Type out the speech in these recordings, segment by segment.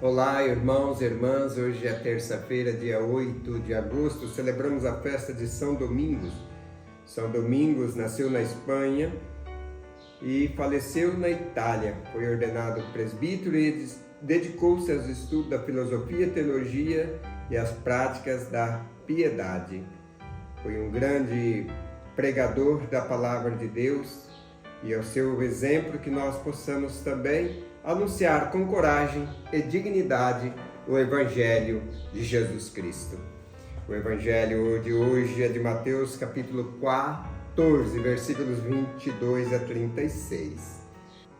Olá, irmãos e irmãs, hoje é terça-feira, dia 8 de agosto, celebramos a festa de São Domingos. São Domingos nasceu na Espanha e faleceu na Itália. Foi ordenado presbítero e dedicou-se aos estudos da filosofia, teologia e às práticas da piedade. Foi um grande pregador da palavra de Deus e ao seu exemplo que nós possamos também anunciar com coragem e dignidade o Evangelho de Jesus Cristo. O Evangelho de hoje é de Mateus capítulo 14, versículos 22 a 36.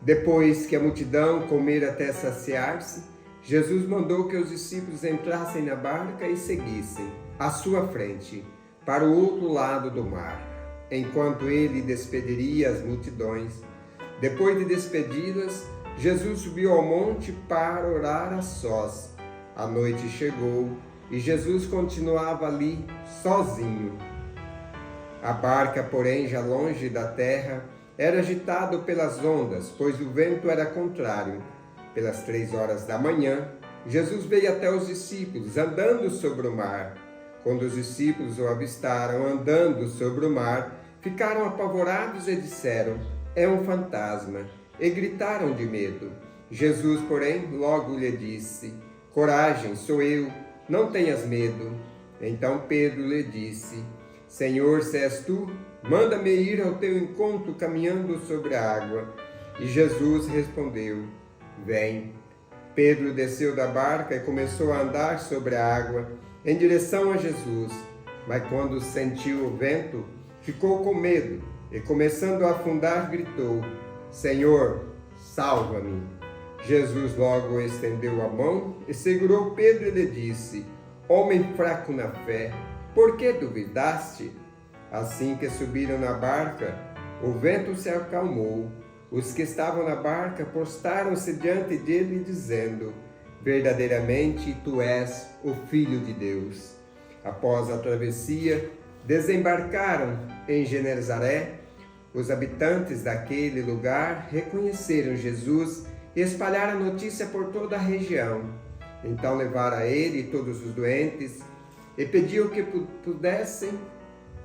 Depois que a multidão comera até saciar-se, Jesus mandou que os discípulos entrassem na barca e seguissem à sua frente, para o outro lado do mar, enquanto ele despediria as multidões. Depois de despedi-las, Jesus subiu ao monte para orar a sós. A noite chegou e Jesus continuava ali sozinho. A barca, porém, já longe da terra, era agitada pelas ondas, pois o vento era contrário. Pelas 3 horas da manhã, Jesus veio até os discípulos, andando sobre o mar. Quando os discípulos o avistaram andando sobre o mar, ficaram apavorados e disseram: "É um fantasma!" E gritaram de medo. Jesus, porém, logo lhe disse: "Coragem, sou eu, não tenhas medo." Então Pedro lhe disse: "Senhor, se és tu, manda-me ir ao teu encontro caminhando sobre a água." E Jesus respondeu: "Vem." Pedro desceu da barca e começou a andar sobre a água em direção a Jesus. Mas quando sentiu o vento, ficou com medo e, começando a afundar, gritou: "Senhor, salva-me." Jesus logo estendeu a mão e segurou Pedro e lhe disse: "Homem fraco na fé, por que duvidaste?" Assim que subiram na barca, o vento se acalmou. Os que estavam na barca prostaram-se diante dele, dizendo: "Verdadeiramente tu és o Filho de Deus." Após a travessia, desembarcaram em Genezaré. Os habitantes daquele lugar reconheceram Jesus e espalharam a notícia por toda a região. Então levaram a ele todos os doentes e pediam que pudessem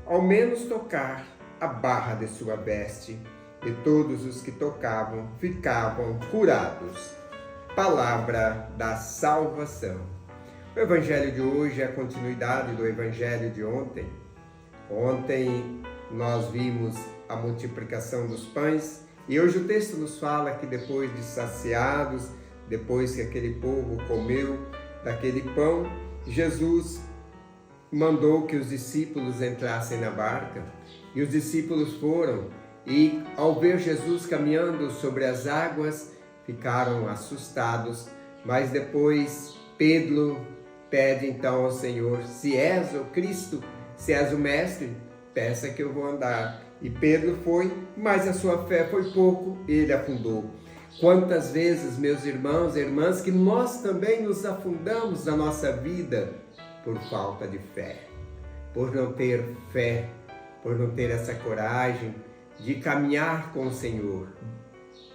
ao menos tocar a barra de sua veste. E todos os que tocavam ficavam curados. Palavra da salvação. O Evangelho de hoje é a continuidade do Evangelho de ontem. Ontem nós vimos a multiplicação dos pães e hoje o texto nos fala que depois de saciados, depois que aquele povo comeu daquele pão, Jesus mandou que os discípulos entrassem na barca e os discípulos foram e, ao ver Jesus caminhando sobre as águas, ficaram assustados, mas depois Pedro pede então ao Senhor: "Se és o Cristo, se és o Mestre, peça que eu vou andar." E Pedro foi, mas a sua fé foi pouco e ele afundou. Quantas vezes, meus irmãos e irmãs, que nós também nos afundamos na nossa vida por falta de fé, por não ter fé, por não ter essa coragem de caminhar com o Senhor,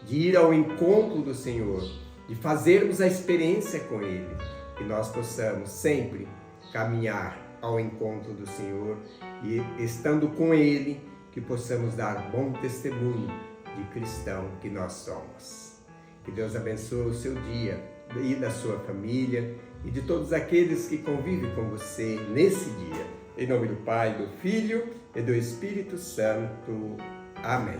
de ir ao encontro do Senhor, de fazermos a experiência com Ele. Que nós possamos sempre caminhar ao encontro do Senhor e, estando com Ele, que possamos dar bom testemunho de cristão que nós somos. Que Deus abençoe o seu dia e da sua família e de todos aqueles que convivem com você nesse dia. Em nome do Pai, do Filho e do Espírito Santo. Amém.